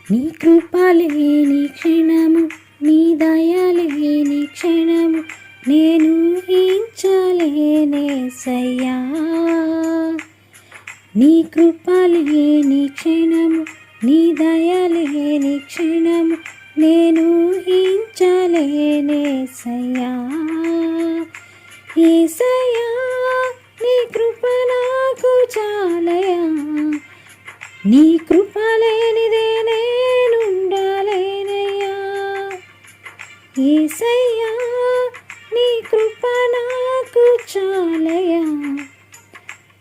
నీ కృపలేని క్షణము, నీ దయలేని క్షణము నేను ఊహించలేనేసయ్యా. నీ కృపలేని క్షణము, నీ దయలేని క్షణము నేను ఊహించలేనేసయ్యా. యేసయ్యా నీ కృప నాకు చాలయా, నీ కృప లేనిదే నేనుండలేనయ్యా. యేసయ్యా నీ కృప నాకు చాలయా,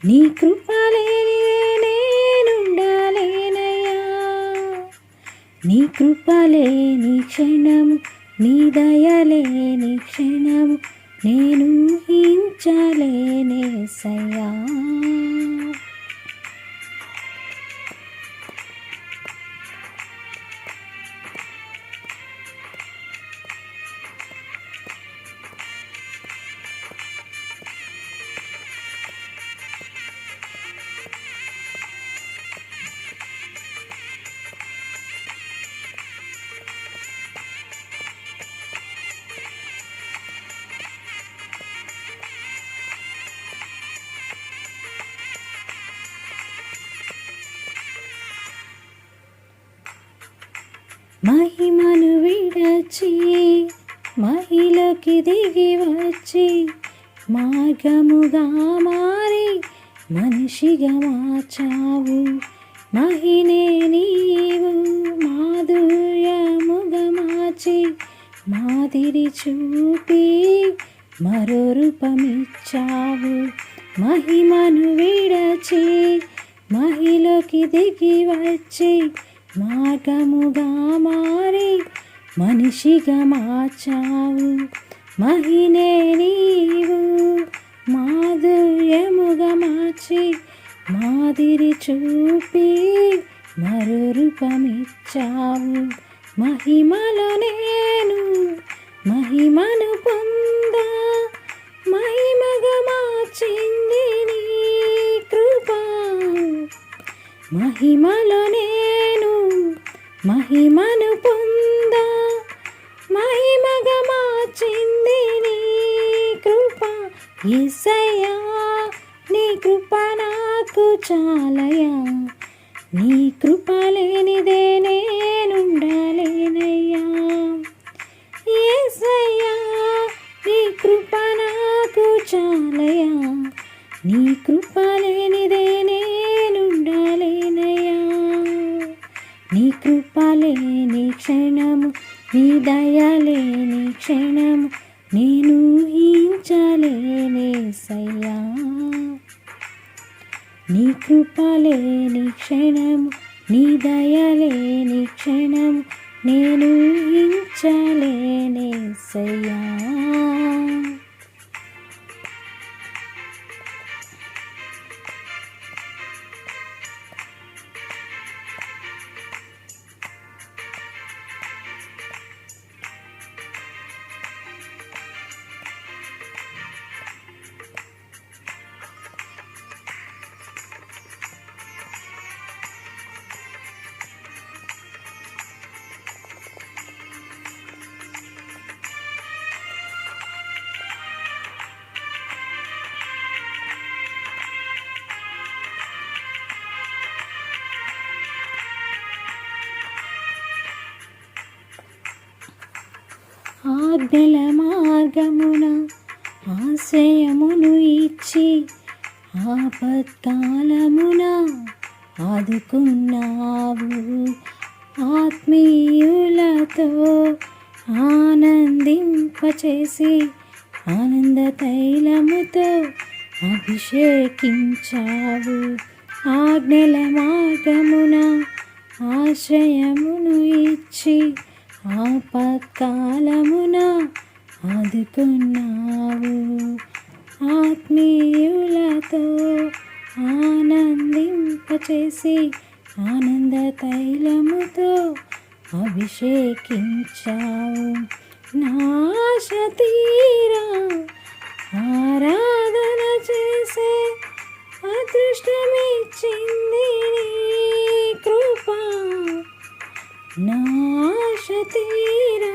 నీ కృప లేనిదే నేనుండలేనయ్యా. నీ కృప లేని క్షణము, నీ దయలేని క్షణము నేను ఊహించలేనేసయ్యా. మహిమను విడచి మహిలోకి దిగి వచ్చి మార్గముగా మారి మనిషిగా మార్చావు. మహినే నీవు మాధుర్యముగా మార్చి మాదిరి చూపి మరో రూపమిచ్చావు. మహిమను విడచి మహిలోకి దిగి వచ్చి మార్గముగా మారి మనిషిగా మార్చావు. మహినే నీవు మాధుర్యముగా మార్చి మాదిరి చూపి మరో రూపమిచ్చావు. మహిమలో నేను మహిమను పొందా, మహిమగా మార్చింది నీ కృప. మహిమలో నేను మహిమను పొందా, మహిమగా మార్చింది నీ కృప. యేసయ్యా నీ కృప నాకు చాలయా, నీ కృప లేనిదే నేనుండలేనయ్యా. యేసయ్యా నీ కృప నాకు చాలయా, నీ కృప లేనిదే నేనుండలేనయ్యా. నీ కృప లేని క్షణము, నీ దయలేని క్షణము నేను ఊహించలేనేసయ్యా. నీ కృప లేని క్షణము, నీ దయలేని క్షణము నేను ఊహించలేనేసయ్యా. ఆజ్ఞల మార్గమున ఆశ్రయమును ఇచ్చి ఆపత్కాలమున ఆదుకున్నావు. ఆత్మీయులతో ఆనందింపచేసి ఆనంద తైలముతో అభిషేకించావు. ఆజ్ఞల మార్గమున ఆశ్రయమును ఇచ్చి ఆపత్కాలమున ఆదుకున్నావు. ఆత్మీయులతో ఆనందింపచేసి ఆనంద తైలముతో అభిషేకించావు. నాశ తీరా ఆరాధన చేసే అదృష్టమిచ్చింది నీ కృప. నా ఆశ తీరా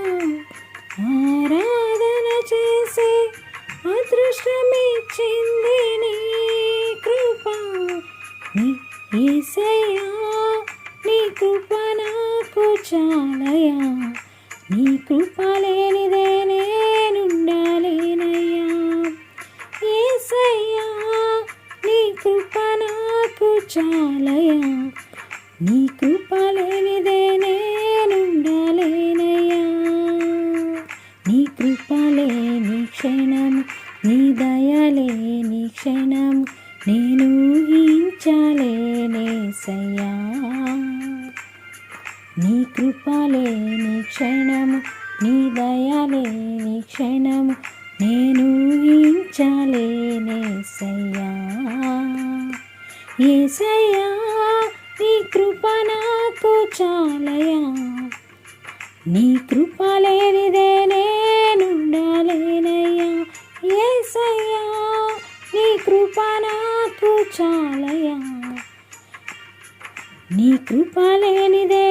ఆరాధన చేసే అదృష్టమిచ్చింది నీ కృప. నీ యేసయ్యా నీ కృప నాకు చాలయా, నీ కృప లేనిదే నేనుండాలేనయ్యా. యేసయ్యా నీ కృప నాకు చాలయా, నీ కృప లేనిదే నేనుండాలేనయ్యా. నీ కృప లేని క్షణం, నీ దయ లేని క్షణం నేను ఊహించలేనేసయ్యా. నీ కృప లేని క్షణము, నీ దయ లేని క్షణము నేను ఊహించలేనేసయ్యా. యేసయ్యా నీ కృప నాకు చాలయా, నీ కృప లేనిదే నేనుండాలేనయ్యా. యేసయ్యా నీ కృప నాకు చాలయా, నీ కృప లేనిదే